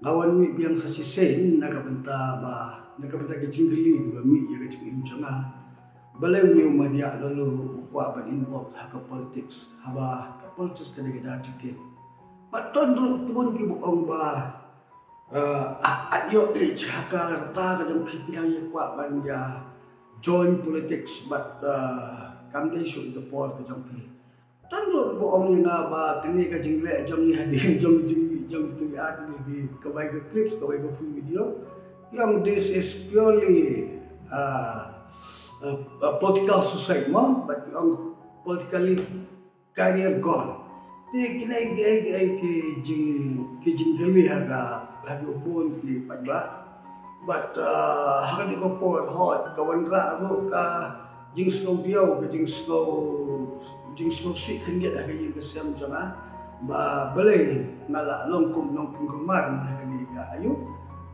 Ngawan mi biang sa sen nakabenta ke jinggeli ba mi ya ke jingim changa balai mi umadia lalu kwa ban involved haka politics haba ka politics kada kita tiket paton pun ki buong ba at your age haka ta ka jam kipinang ya kwa ban ya join politics but kam dai show the port ka jam pi tanro buong ni na ba kini ka jingle jam ni hadi jam tu ya di kawai ke clips kawai ke full video yang this is purely a political society but yang politically career gone di kina ke jing kami haga pun ki padba but hak di ko port hot kawan ra ro ka jing slow biau ke jing slow si kendia dah ke kesam jama ba balai ngala longkum kemar na kani ka ayu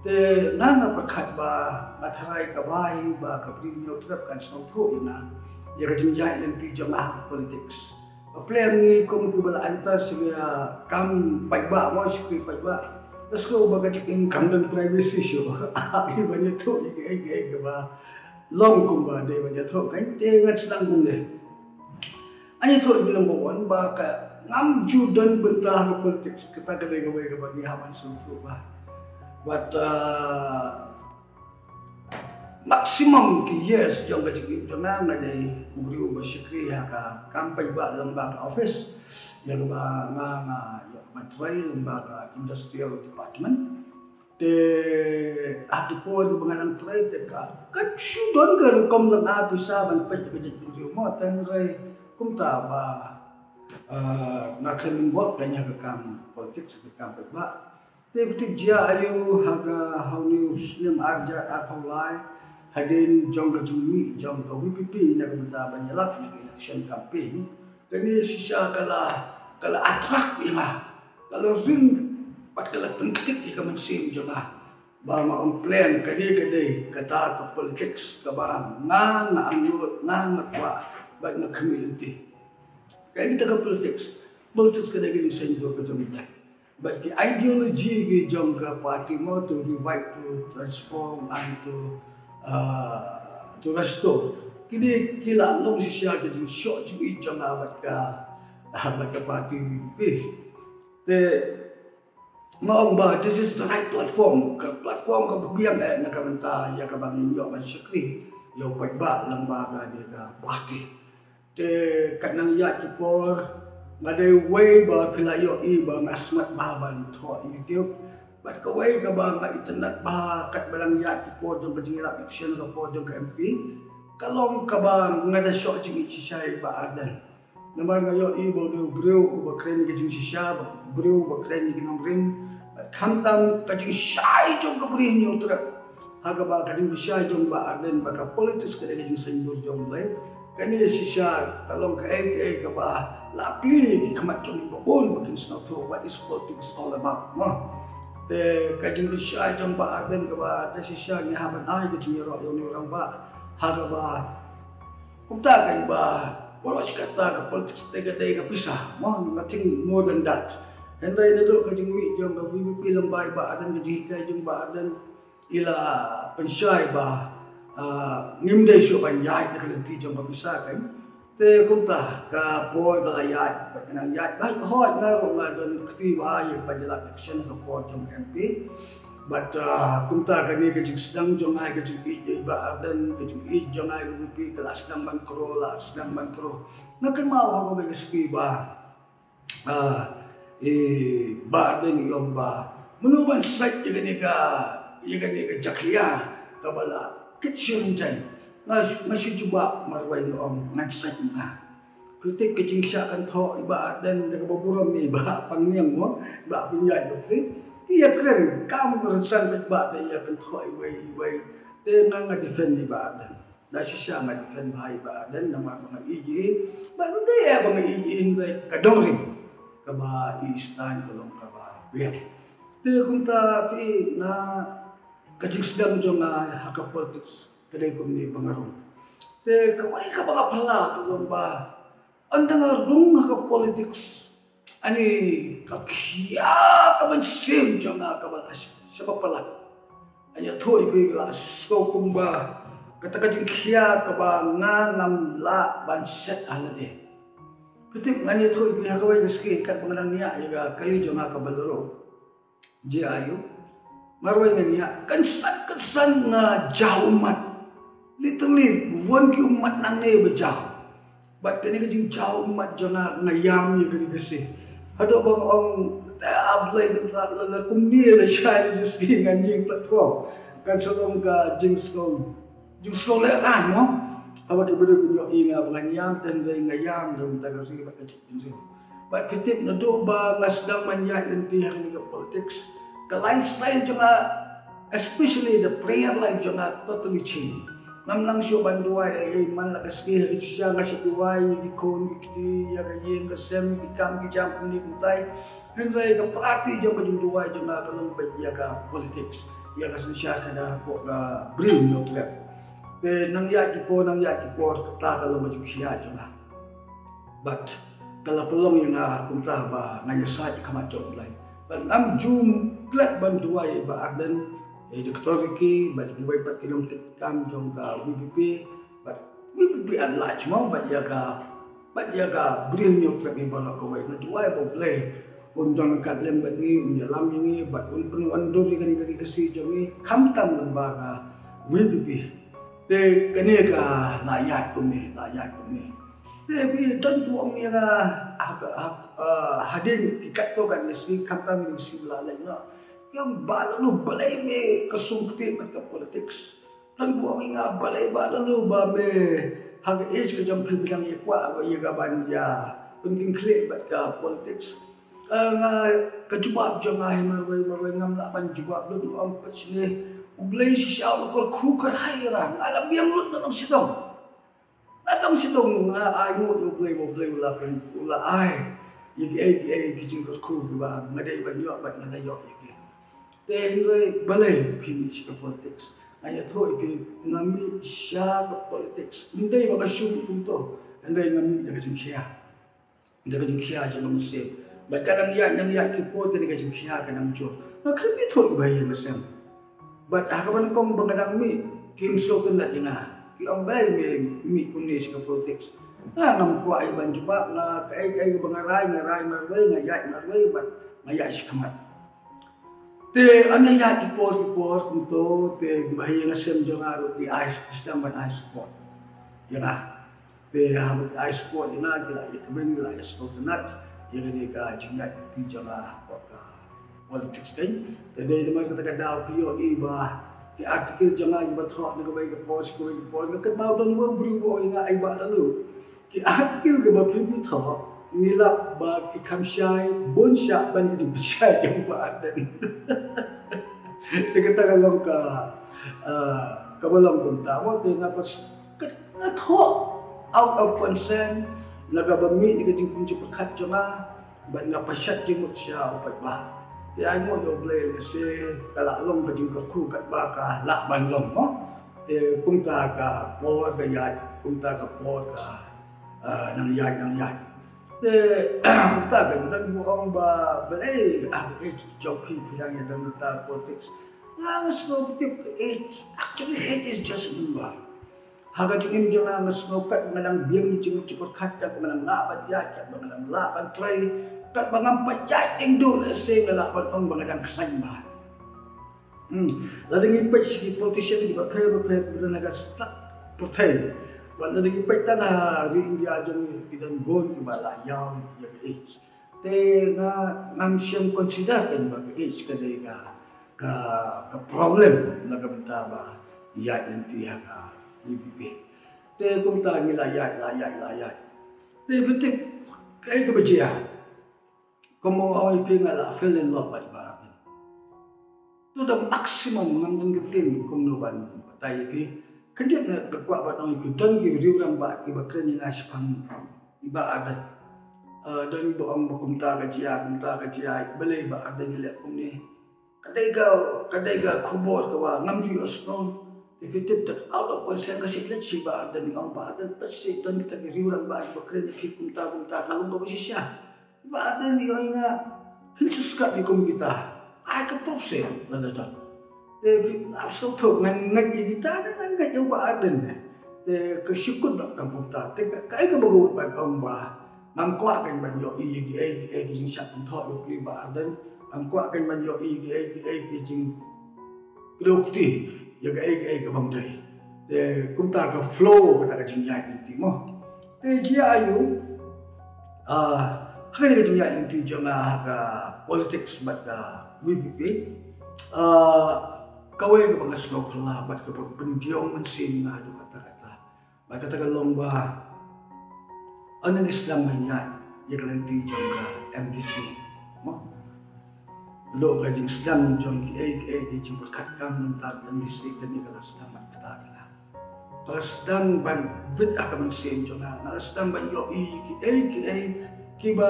te nana pakhat ba matharai ka bai ba ka premium trap kan snow tho ina ya ka jinjai len ti jama politics ba plan ni kum ki bala anta sia kam pagba mo sikri pagba let's go ba ka income dan privacy show ai banyak tho ke ba longkum ba de banyak tho kan te ngat sedang kum de ani tho bilang bawon ba ka ngam judan bentah politik kita kedai gawe ke bagi haman suntuk bah but maksimum ki yes jong ka jing jomang na dai ubri basikri ha ka kampanye ba lembaga office ya ba ya matrai lembaga industrial department te akipon penganan trai te ka syudon ka kom na bisa ban pej bejit mo tan rai kumta ba nakam buat kanya kekam politik sekam ba tip dia ayo haga hauni muslim arja apaulai hadin jong rajumi jong WPP nak benda banyalak nak election campaign kini sisa kala atrak ila kalau ring pat kala penketik di kemensim juga ba ma plan kadi kata ke politik ke barang na angut na kwa ba na community kayak kita ke politics kena gini sentuh ke jomita. But the ideology ke jom ke parti mau to revive, to transform and to restore. Kini kila long sisiya ke jom short jom ijom abad ke parti BBP. Te maong ba this is the right platform ke biang nakabenta ya ke bangin yo man syukri yo pagba lembaga dia ke parti. Te kanang ya kipor ngadai way ba pilayo i ba ngasmat baban tho YouTube bat ka way ka ba nga internet ba kat balang ya kipor jong kajingila fiction ka po jong ka MP kalong ka ba ngada show jing sisay ba adan naman ngayo i ba do bro ba kren ka jing sisya ba bro ba kren ni ginong rin bat khamtam ka jing shay jong ka brin yo tra haga ba ka jing shay jong ba adan ba ka politics ka jing sendur jong lay kani sisya kalong ka ka ba lapli kamat jong ibon makin snow to what is politics all about mo te kajing sisya jong ba adan ka ba da sisya ni haban ay ka jing ro yo ni orang ba haga ba kumta kan ba wala kata ka politics te ka day ka pisah mo nothing more than that and then do ka jing mi jong ka BBP lambay ba adan ka jing ka jong ba adan ila pensyai ba ngimday syo ban yat na kalanti jong kapisa kan te kumta ka boy ba yat bat kanang yat ba hot ngaro nga don kti ba yung panjala action ka po jong MP but kumta kani ka jing sedang jong ay ka jing ij ba ardan ka jing ij jong ay rupi ka sedang bangkro nakan mau ha ba ski ba ba ardan yung ba menuban site yung ka jakliya kabala kitchen jan masih coba marwai om ngansat na kritik kecing kan tho iba dan kaboburom ni ba pangniam mo ba pinyai do free iya keren kam resan ba ta iya kan tho wai te nang defend iba dan da sisya nga defend ba dan nama mga iji ba nday ya mga iji kadong ka ba istan kolong ka ba biya te kung ta pi na kajing sedang jong haka politics kadai ko ni bangarong te kawai ka ba pala to ba anda nga rung haka politics ani kakya ka ban sim jong ka ba sepapalat. Hanya tu ibu la sko kumba kata kajing kia kaba ngam la ban set alade. Betul hanya tu ibu hagawai geski kat pengenang niya yaga kali jona kabaloro. Je ayu marwai niya kesan na jauh mat. Literally wan ki umat nang ne bejauh. Bat kini kajing jauh mat jona ngayam ya kali gesi. Ada bang orang ablay kan la kumni la shai just dengan jing platform kan solong ka jing school le kan mo awak beru kunyo inga banganyam ten le ngayam dum tagari ba kecik pinju ba pitip na do ba ngasdang manya inti hari ni politics the lifestyle juga especially the prayer life juga totally change nam lang syo banduai ay man la kaski hari siya nga si duai ikon ikti ya kayeng kasem ikam kijam ni kutai henry ka prati jam pajung duai jona kalong ya ka politics ya ka siya kada ko ka bring yo trap be nang ya ki po kata kalong maju siya jona but kalau pelong yang kunta ba ngaya sa ikamat jom lai ban am jum plat banduai ba arden Doktor ki bagi duai pat kilom kam jong ka WPP but WPP large mau bat jaga bring yo trap ni bala ko wai na duai bo play undang kat lem bat ni jalam ni bat undur ni kani kasi jong ni kam tam lembaga WPP te kani ka layak kum ni te bi dan tuang ya hadin ikat to kan ni kam tam ni si la na yang balalu balai me kesungkti mat ka politics dan buang inga balai balalu ba me hag age ka jam bilang ye kwa ba ye ga banja penting kle mat ka politics nga kajubab jang ai marwai ngam la ban jubab lu am pachne ublai sha ko khukar haira alam yang lut nang sidong nga ai ngo ublai la pen ula ai ye kijing ko khu ba ngadai ban yo bat ngalayo ye Tenre balai finish ke politics. Hanya tu ipi ngami sya ke politics. Ndai baka syubi kunto. Ndai ngami dah kajing kia. Dah kajing kia jangan musim. Kadang yang ki pot ni kajing kia kadang jor. Maka ni tu ibai mesem. But hakaban kong bangadang mi kim so tendat jena. Ki ang bay mi kunis ke politics. Ngam kuai ban jubab na kai bangarai marwai marwai bat ngayai sikamat. Te anaya ipor kunto te bahaya ngasem jongaru di ice sistem ban ice sport. Yana te habut ice sport yana kila ikben kila ice sport nat yana de ka jinga ti jonga ka politics kan. Te de demar kata daw piyo iba ti artikel jonga iba thok na bay ka post ka baw don wo bru wo nga ai ba lalu. Ki artikel ke ba pipi thok nilap ba ki kamsyai bonsya ban di bisyai yang badan. Kita kalau ka kabalang punta mo te nga pas katho out of concern nagabami ni kajing punci pekat jama ban nga pasyat jimut siya upat ba. Ti ay mo yo blay lese kalalong kajing ku kat ba ka la ban long mo. Te punta ka por ka yat punta ka por ka nang yat kita dan buang ba balai joki bilang yang dalam letak politics actually it is just number haga jingin jangan mesnokat mengenang biang jingin cepat kat mengenang lapan kat mengenang lapan try kat mengampat jating dulu se lapan on mengenang klaim ba lalu ngipai segi politician di bapel bila naga stuck portray wala lagi paitan hari India jeng kidan bon kibalayam ya age te nga ngam siyang consider kan bag age kadai ka problem na kabantaba ya inti ka bibi te kumta nila ya te betik kay ka bajia como ay pingala fell in love ba to the maximum ngam gitin kum no ban patay ki Kanjat na berkuat pada orang itu dan kita ba iba keren yang asypan iba adat dan iba orang berkumta kajia balai iba adat nilai kumni kadai ga kubur kawa ngamju osnon definitif tak out of concern kasi klet si ba adat ni orang ba adat pasti dan kita riuran ba iba keren yang kumta kalau nggak bersih iba adat ni orang ingat hinsus kat di kum kita ai ka proof se na da te so tho ngan ngai kita ngan ngai yo ba aden te ka syukut nak kampung ta te ka ai ka bagut ban ong ba ngam kwa kan ban yo i gi ai ki jing shat tho yo kli ba aden ngam kwa kan ban yo i gi ai ki jing lok ti ya ga ai ka bang dai te kum ta ka flow ka ta ka jing ya ti mo te ji ayu hari ni jing ya ti jama ka politics bat ka WPP kawai ka bang slok la bat ka pendiong man sin nga do kata ba kata ka long ba anang Islam man ya nanti jong MDC mo lo ka jing Islam jong ki jing berkat kam nang MDC kan ni kala Islam kata ila pas dan ban vid akan sen jong na Islam ban yo ki ba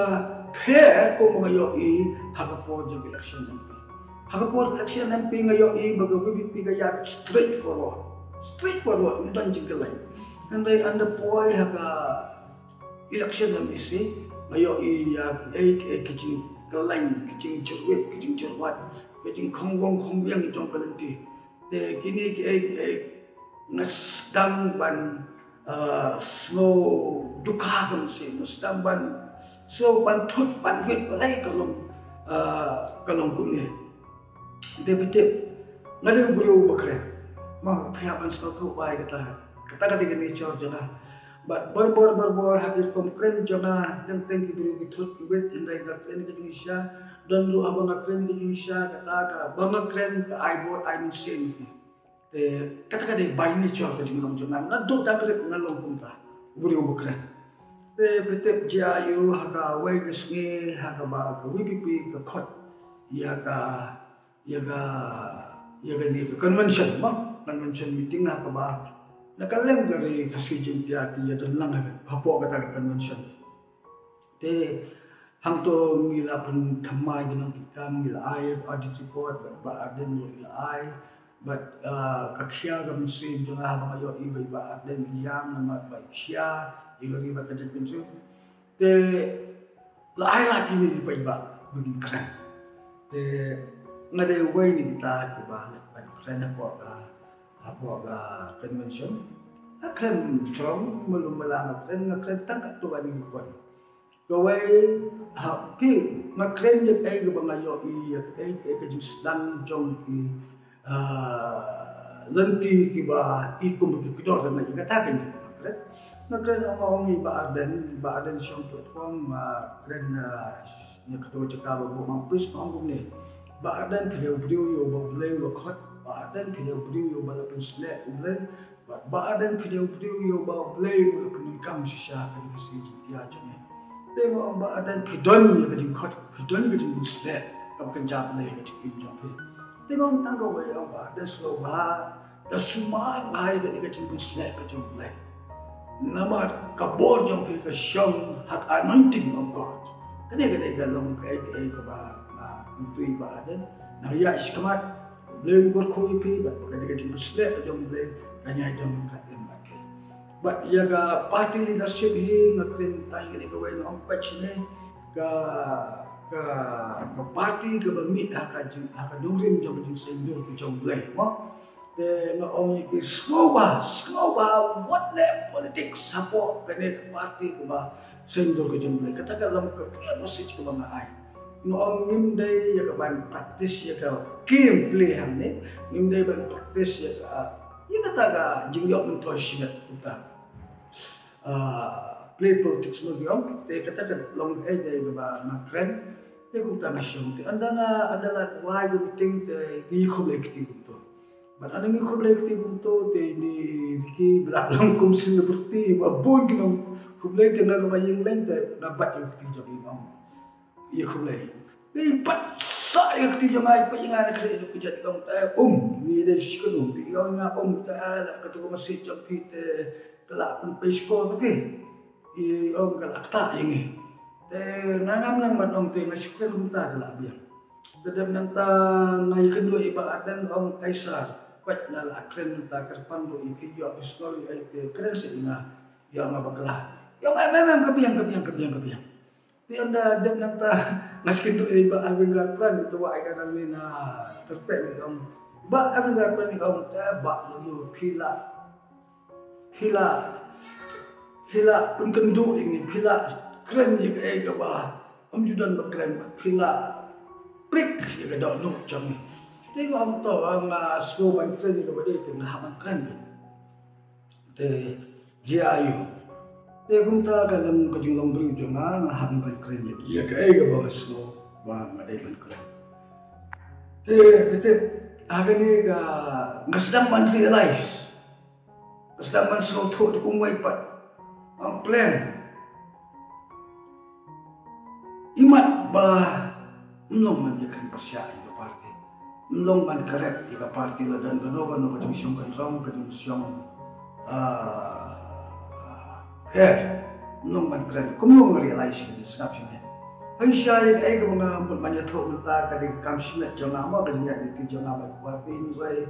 phe ko mo yo ha po jong election MP ha po election MP nga yo baga WPP ka ya straightforward dan jing kalai and they under boy ha election nam isi mayo ya kicing kelain kicing cerwet kicing cerwat kicing khongwong khongbiang jong kalenti te kini nasdam ban snow dukha kan si nasdam ban so ban thut ban vit balai kalong kumne de bete ngade bulu bakre ma phya ban snow thu bai kata kini chor jana but bor hadir komplain jona tentang kiburu kitut kibet indai ngakren ke Indonesia dan lu abang ngakren ke Indonesia kata ka bang ngakren ke aibor I mean sen te kata bai ni chor ke jingam jona na do da ke ngalong punta buri ubukren te betep jayu haga wai gesnge haga ba ke WPP ke khot ya ga ni ke convention meeting haga ba nakaleng dari kasijin tiati ya dan lang hapo kata convention te ham to ngila pun thamai ginong kita ngila ai audit report ba aden ngila ai but kakhya gam sim jona ba yo i ba aden yang nama ba khya igori ba kajak pinsu te la ai la kini ba begin keren te ngade wai ni kita ba keren apa apa convention akan strong belum melamat dan ngakren tangkat tu ani kuan kawai pi ngakren je ai bangayo i ke jisdan jong ki lenti ki ba i kum ki kudor ma katakan ngakren ngomong i ba dan shong platform kren ni ketua cakap bo pis ngomong ni ba dan video yo bo blay lo khot badan video yo bala pensle ulen badan video yo ba play ulen kam shisha ka di si dia jane tengo badan kidon ya ka khot kidon ka jing sle kam kan jap le ka jing jap tengo tanggo we ba da slow ba da suma ngai ka di ka jing sle ka jing play nama kabor jong ka shong hat anointing of God kane ka long ka ba intui badan na ya shkamat blame gorkoi pe but kada ke musle jom blame kanya jom kat lembake but ya ga party leadership hi ngakren tai ni ko wen om pachne ka party ke bami aka dungrim jom jing sendur ke jom blame mo de no om ki skoba what le politics sapo kene ke party ke ba sendur ke jom blame kata kalam ke message ke bang ai noong nimday ya ban practice ya ka gameplay hamne nimday ban practice ya kata jingyo ng toshina uta play politics mo gyom te kata long day ba makren te kuta na syong te andala why you think te ni kolektif to ban anang ni kolektif to te ni ki blalong kum seperti babon kinong kolektif na mayeng lente dapat yung tijobi ngom iya kulay. Di pat sa yung tiyo nga ipaingan na kaya ko dyan ni day sikulong ti nga ta katuko masit yung pite kalapang paisko tapi kalakta yung nanam nang manong ti masikulong ta kalabiyang dadam nang ta ngayikan do iba adan kaisar pat na lakren ta karpan do ikiyo story ay kren sa ina yung bakla yung kabiyang Di anda dem nang ta Ngaskin tu ini ba abang garplan itu wa ikan kami na terpek ni om. Ba abang garplan ni om ba dulu pila pun kendu ini pila keren juga ba. Om judan ba keren ba pila prik ya dah no jam ni. Tengok om tu ang slow ban keren ni ba dia tengah haman keren ni. Te jiayu. Dia kunta dalam kejunglong beri jangan haman ban keren ni. Ya ke ba slow ba ngadai ban keren. Te betul agak ni ga ngasdam man realize. Ngasdam man slow tu umai pat. Ang plan. Imat ba mlong man ikan pasya ika parti. Mlong man karep ika parti la dan gano kajung siong kanrong kajung siong hair. Mlong man keren. Kumlong realize ini snap sini. Hai syai ika mga manya thok menta kadig kamsinat jong ama kajung ya di jong ama parti rai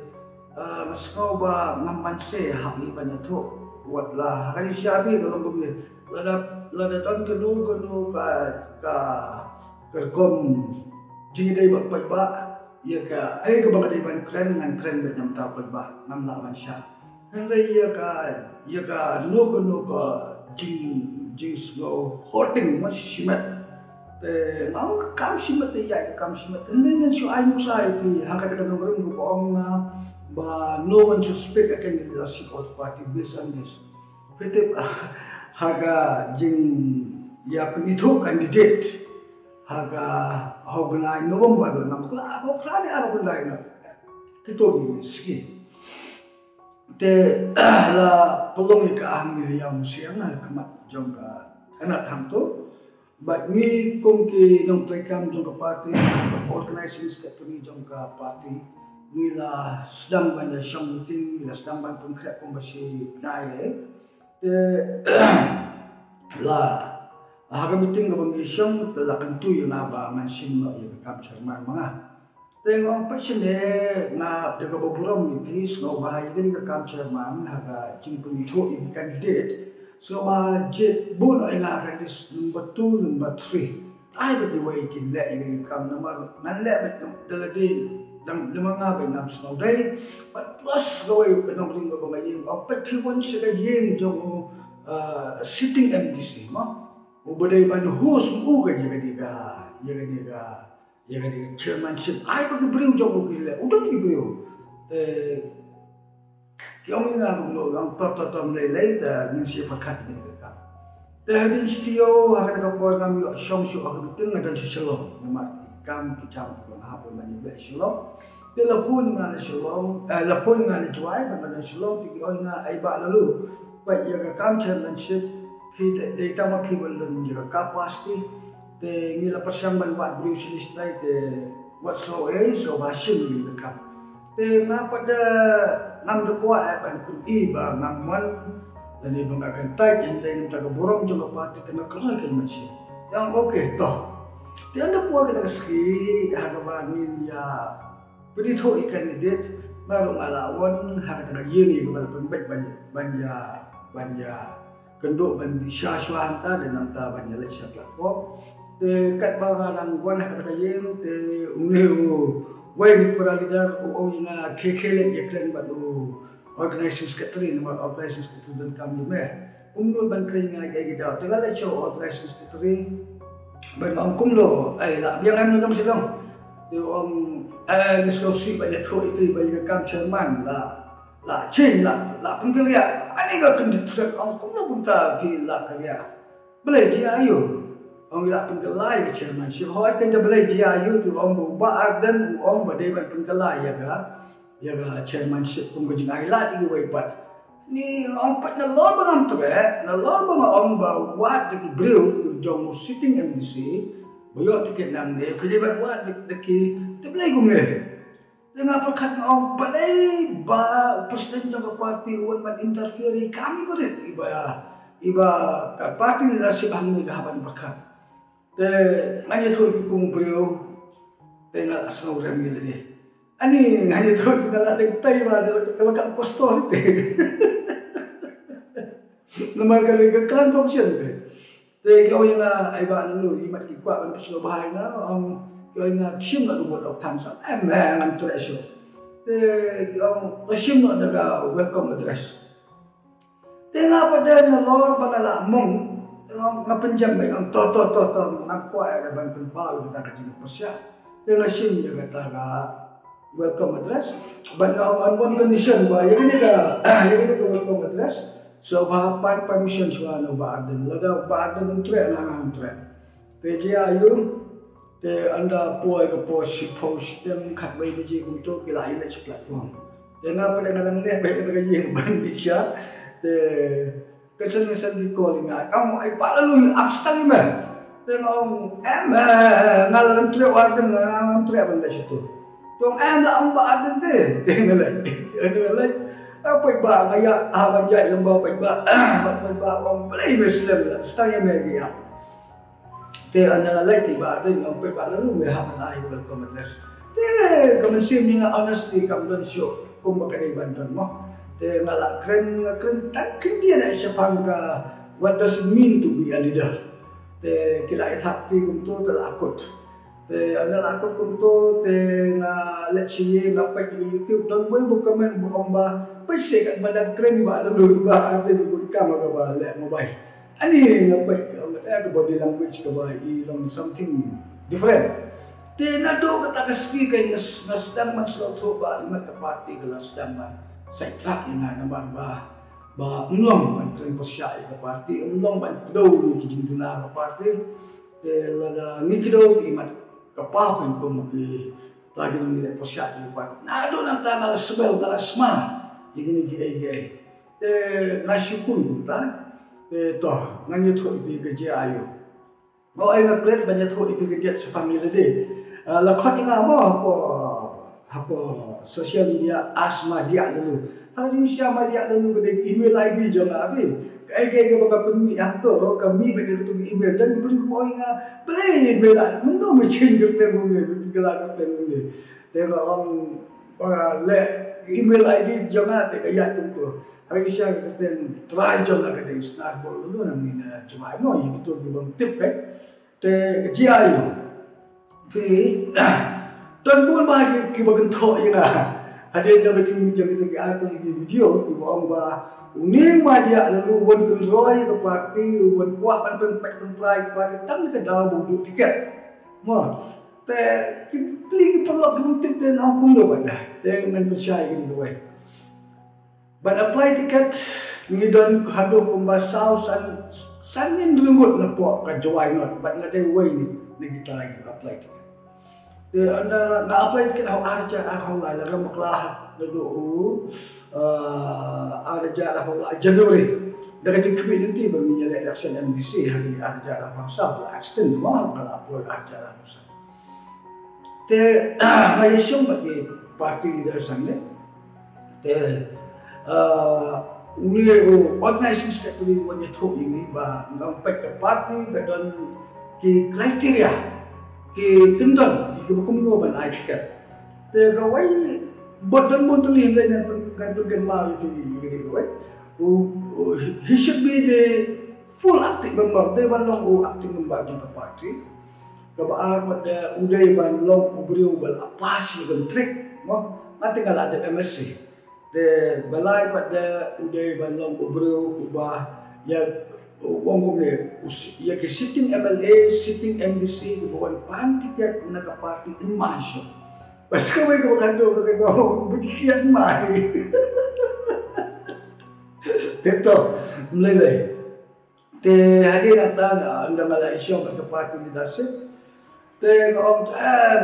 maskau ba ngamban se habi manya thok buat lah. Hai syai kalau gumle lada tan kenu ka kerkom jing dai ba ba ya ka ai ka bang dai ban kren ngan kren ba nyam ta ba ngam la man sha handai ya ka no ka jing slow hoarding mas shimat te ngau kam shimat ya kam shimat ndeng shu ai musai pi ha ka ka nomor ko ong ba no one suspect akan the leadership of party based on this fitip haga jing ya penitho candidate haga hognai November nam kla ni aro bendai na kito gi ski te la pelong ka ang yang siang na kamat jong ka anak ham to but ni kong ki nong prekam jong ka party organizing secretary jong ka party nila sedang banyak syang meeting nila sedang bantu krek kong basi nae la haga meeting ga bang isyong talakan tu yung aba man simno yung capture man mga tengok pa sine na daga boburam ni please no ba yung ga capture man haga jingpun ito yung candidate so ma jet buno ay nga dis number 2 number 3 ay ba di way kin le yung kam number man le bet daladin dang limanga ba nam snow day but plus gaway kanong ring ba maying opat kiwon sila yin jong sitting MDC mo ubadai ban host uga yaga chairmanship ai ba gibriu jong gile udang gibriu kyong nga no ang tototom lele da min si pakat ni ka da din studio ha ka ko kam yo shong shu ha bitin na dan shalom na kam kitam ko na ha man ni shalom de la pun nga shalom la pun nga ni juai ba na shalom ti on nga ai ba lalu ba yaga kam chairmanship ki de tama ki balun yaga kapasti de ngila pasyang ban ba briu sinistai de what so so ba sim ni ka de nga pada nam de ko ai ban kun iba ngam dan ibu akan tag yang lain kita keborong juga parti kena keluar ke masjid yang okey toh dia anda puas kita ski harga bangin ya penitho candidate baru ngalawan harga kita yeni kepada pembek banja kenduk bandi syaswanta dan nanta banja lesia platform dekat barang wan harga kita yeni te uneu wain peralidar ina kekelen yakren badu organizing secretary nomor organizing secretary dan kami umur ban kering ngai kita tegala show organizing secretary ban kumlo ai la biang am nong sidong de diskusi banyak tu itu bagi kam chairman la chen la pengkerja ani ga kan ditret kumlo punta ki la kerja boleh dia ayo la pengkelai chairman si hoi kan boleh dia ayo tu ba dan badai ban pengkelai ya ga chairmanship kung gajing ailat ini waipat ni pat na lor bang amtre na lor bang ba wat de bril jong sitting MDC boyo tiket nang ne pilihan wat de ki teblay gunge dengan perkat ang balay ba presiden ng party wan man interfere kami berit iba ka party nila si bang ni gahaban perkat de nganya tu kung bril de na asno rami le ani hanya tu kita lagi tay ba kalau kan postor itu nama kali ke clan function Te kau yang ai ba lu imat ki kwa ban pslo bahai na kau yang chim na lu dok tham sa ngam treasure. Te kau chim na daga welcome address. Te nga pada na lord banala mong nga penjam ang to ang kwa ada ban penpau kita kajin posya. Te nga chim ya kata ga welcome address. Ban on one condition ba yang ini ka welcome address. So bahapan permission suara badan, laga badan untuk langan untuk. Peji ayu, te anda poy ke post yang kat bayi peji untuk kita ilaj platform. Dengar pada kadang ni baik kita kaji bandisha, te kesan di calling ay, kamu ay palalu abstang ni man. Dengar ngalan untuk langan untuk benda situ. Tong lah badan te, dengar lagi. Apa iba ngaya awan jai lembau iba orang play Muslim lah setanya mereka te anda lagi tiba ada yang iba lalu mereka menai welcome address te kemesim ni honesty kam don show kum bakal bantuan mo te ngalak keren tak dia nak siapang ka what does it mean to be a leader te kila hati kum tu telakut te anda lakut kum tu te na let's see ngapai di YouTube don boy bukan bomba pasti kat badan keren ba lalu ba ada di kamera ka ba le mobile ani ngapai ada body language ka ba ilong something different te na do kata ka speaker nasdang man slow to ba imat ka party ka nasdang man sa track ina na ba umlong man keren ko siya ka party umlong man do ni kijing duna ka party te la ni kido imat ka pa ko mo ki lagi nang ni po siya ka party na do nang tama smell ka sma Ini gay. Nasyukun kita. Toh, nganya tu ipi kerja ayu. Bawa ingat plate banyak tu ipi kerja sepamila deh. Lakot ingat apa sosial media asma dia dulu. Hari siapa dia dulu kedai email ID jangan abi. Kaya baga pemi atau kami beda tu email dan beri bawa ingat play beda. Mendo macam kerja mungkin gelak kerja mungkin. Tengok orang le email ID jangan tegak untuk hari siang kita try jangan kita start dulu namin cuma no yang itu bang tip kan te kerja ayo tuan pun bagi kibagan to ina ada yang betul yang itu kita video ibu amba uning media lalu wan control ke parti wan kuat pen try parti tang ke dalam buku tiket mo te kipli perlu bentuk dan ampun lo pada dengan percaya ini doai. But apply tiket ni don hado pembasau sanin rungut lepo ka join not but ngade way ni kita lagi apply tiket. Te anda na apply tiket au arja au la la maklah do arja au Januari daga community bagi election MDC hari arja au sa extend mo kala apply arja au sa. Te mayasyon bagi party leader sangle te uli organizing secretary wanya tho ini ba ngapek ke party ka don ki criteria ki kendon ki bukum ban ai tiket te kawai bodon bon tuli dengan gantung ma itu gini kawai he should be the full active member de ban long active member di party kabar pada uday ban long ubrio bal apas dengan trick mo mati ngala ada MSC de balai pada uday ban long ubrio ubah ya wong ne ya ke sitting MLA sitting MDC bukan pantiket na ka party in mansion pas kawai ko kando ka ko budikian mai teto mulai te hari nata anda Malaysia ka party ni dasar te om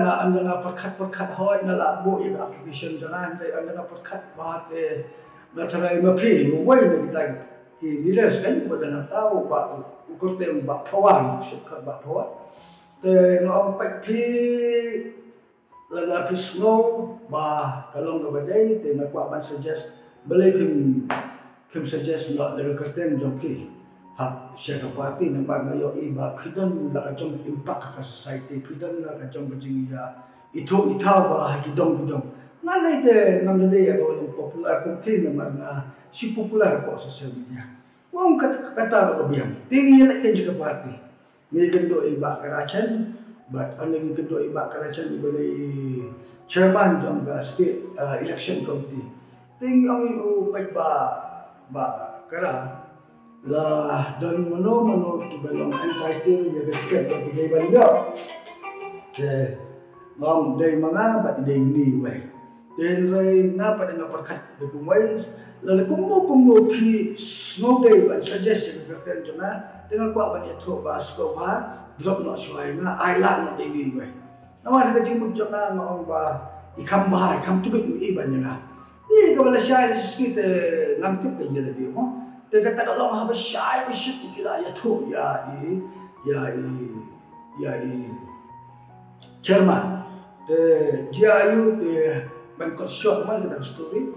na anda na perkat hoy na labo ya application jangan te anda na perkat bahat na tarai mapi way na kita ki leaders kan pada nak tahu ba ukur te ba pawan syukur ba pawan te om pi la pisno ba kalong ka badai te na kwa man suggest believe him suggest not the kerten jongki hak siapa parti nampak ngayo iba kita nak kacung impact ke society kita nak kacung kacung ya itu bah hidung ngalai de ngamde ya kalau popular mungkin nampak si popular kok sosial media Wong kata biang tinggi lagi juga parti. Ni kendo ibak Karacan, but ane kendo ibak Karacan ibali chairman jangga state election committee. Tinggi ang iu ba kara lah dan mano kibalong entitled ya ketika bagi day banda. Ngom day mga bat day ni way. Then ray na pada ngaperkat de kumay lalu kumu ki snow day ban suggestion kerten jona dengan kuat ban itu bas ko ba drop no suai nga island no day ni way. Naman ka jing jona ngom ba ikam tubik mi ban jona. Ni ka bala syai sikit ngam tip ke jela dia mo. Dia kata kalau habis syai bersyuk gila ya tu ya chairman dia ayu Bangkok short man kita story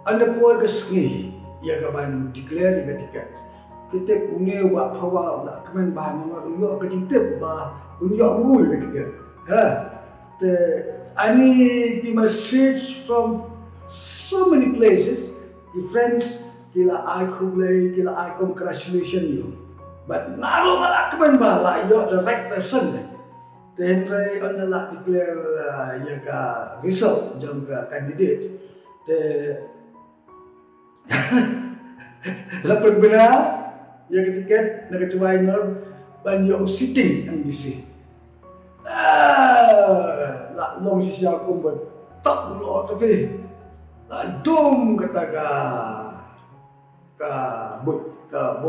anda pun kesengi ya kapan declare ketika kita punya buat power nak kemen bahan nomor unjuk kecintip bah unjuk mul ketika ani the message from so many places the friends kila I kumlay kila I congratulation you but nalo malak kemen bah lah you the right person then they on the lot declare ya ka result jam ka candidate lapan benar ya ketika nagacuai nor banyak sitting yang bisi lah long sisa aku tak dulu tapi lah dom kata ka bot ka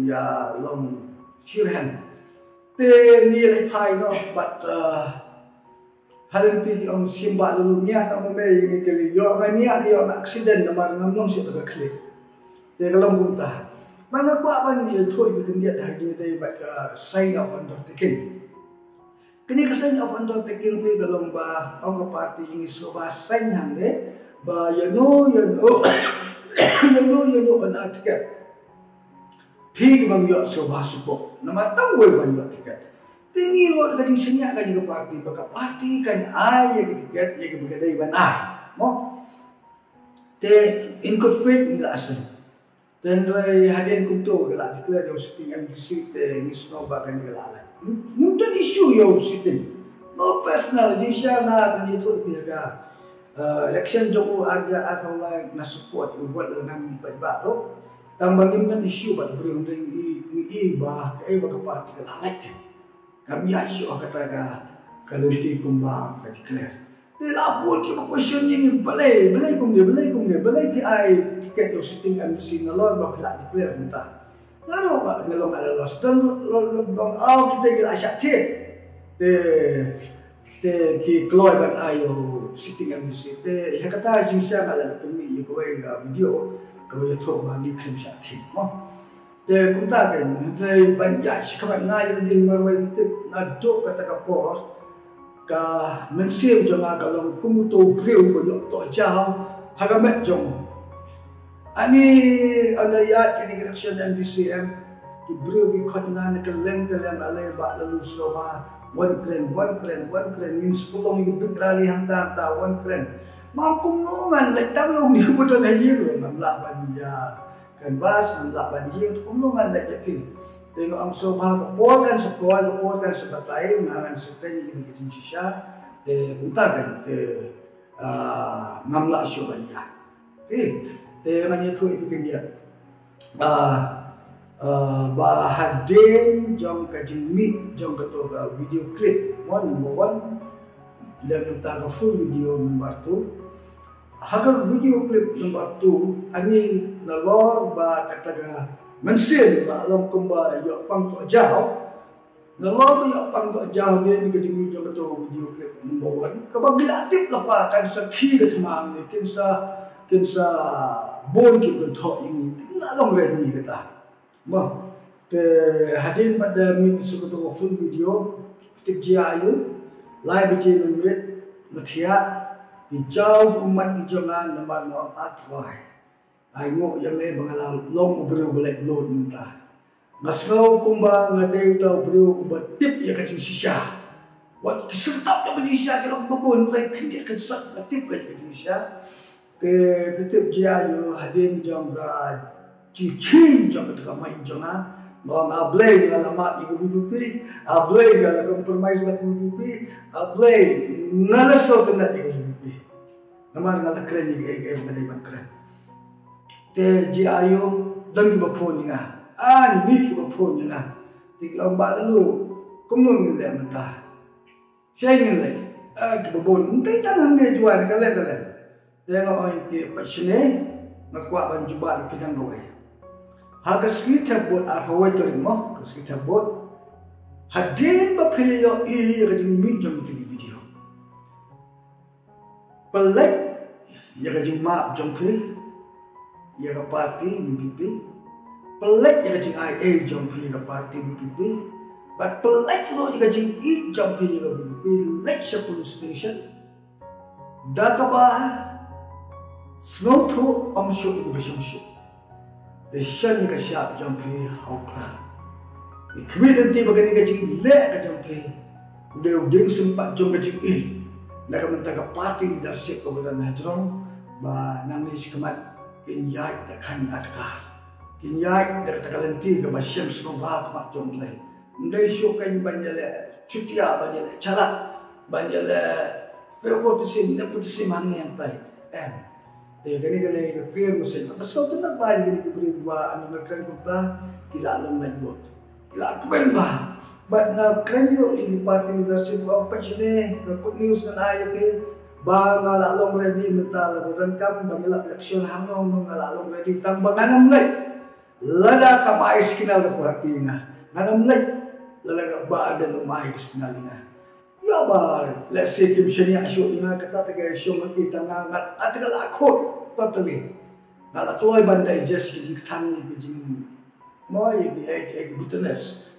ya long sirhan ni lai pai no but harin ti om simba dulu nya tak mau ini kali yo ngania yo accident namar ngamnom si tak klik dia kalau muntah mana apa ni thoi bikin dia hari day but sign of undertaking kini ka sign of undertaking pi kalau ba ang party ini soba sign hande ba yano an article Pig bang yo soba supo nama tangway bang yo tiket tingi lo kading sinya ka juga party baka party kan ay ya tiket ya begadai ban ay mo te in good faith nila asan then ray hadin kumto gala declare yo sitting MDC te nisno ba kan gala nunta issue yo sitting no personal di siya na ganito ipiga election joko aja atau na support buat dengan baik-baik tambangin kan isu pada beriung dengan iba keparti kelalaikan kami isu kata kalunti kumbang declare dia lapor ke question ini balai kum dia ki ai tiket yo sitting MC ngalor ba pila declare entah ngano ngalong ada loss dan long kita gila syakti te ki keluar ban ayo sitting MC te kata jinsa ngala tumi ko ga video kalau itu bagi kerja timah, tapi kita kan, jadi banyak sekarang naya di mana itu nado kata kapor, ka mensim jangan kalau kumuto grill banyak tak jauh, hagamet jong. Ani anda ya kini election MDCM, di grill di konan keleng alai bak lalu selama 1 kren, ini 10 minggu berkali hantar ta 1 kren. Mampu nungan lek tahu ni betul lagi tu ngamlak banjir kan bas ngamlak banjir tu nungan lek jadi tengok am soba keporkan sebatai nangan sekren ini kecil sisa de punta kan de ngamlak syo banjir de manya tu bikin dia bahadin jong kajimi jong ketua video clip number 1 dan kita full video number 2 haga video clip number 2 ani nalor ba kataga mensin ba alam kumba yo pang to jauh nalor ba yo pang to jauh dia ni kejimi jo betul video clip number 1 kabagila tip lapa kan sakhi ke thamang ni kinsa bon ki bentok ini tinggal long ready kata bah ke hadin pada minggu sebetul full video tip jiayu live channel mit mathia hijau umat dijongan nama nom atwai ai ngo yame bangala long bro boleh load minta ngasau kumba ngadai tau bro batip ya kacing sisa wat sertap ya kacing sisa kalau babon lai kendia kesat batip kacing sisa te pitip jiayo hadin jong ga chin jong ka main jong ha bang ablay ngalamat iku bibi ablay ngala compromise mat bibi ablay ngala so tanda iku bibi namar ngala kren ni man kren te jiayo dan ba phone nga ni ki ba phone nga ti ang ba lu kumno ni le mata shayin le ki ba bon te tang nge juan ka le Tengok orang yang pasne, nakwa ban jubal pinang gawai. Hagas kita buat arhawai terima, hagas kita buat hadin bapilio ini rajin mijam itu video. Pelak, ya rajin maaf jompi, ya parti mimpi. Pelak ya rajin IA jompi ya parti mimpi. But pelak itu ya rajin I jompi ya mimpi. Lecture police station. Data bah. Snow to shoot in the shoot. The shun a sharp jumpy, how proud. The community beginning let a jumpy. They will do some but jumping in. Like I'm take a party with a ship over the natural, but Namish command in yard the can at car. In yard the Talantiga by Shems no bark mat jumble. They show can Banyale, Chutia, Banyale, Chala, Banyale, fair to see, never to see money and play. Te gani clear mo sa tapos ko tunag ba gani ko ba ano nagkan ko ba kilala mo yun kilala ko ba but na kremyo in party leadership of passion good news na ayo ke ba nga lalong ready mental ran kam bangila election hangong nga lalong ready tambangan namlay lada kamay kinal ko hati nga namlay lalaga ba adan umay kinal nga ya ba let's say kim shania show ina kata taga show makita nga at ako totally nala kloy banday just yung tang yung mo yung business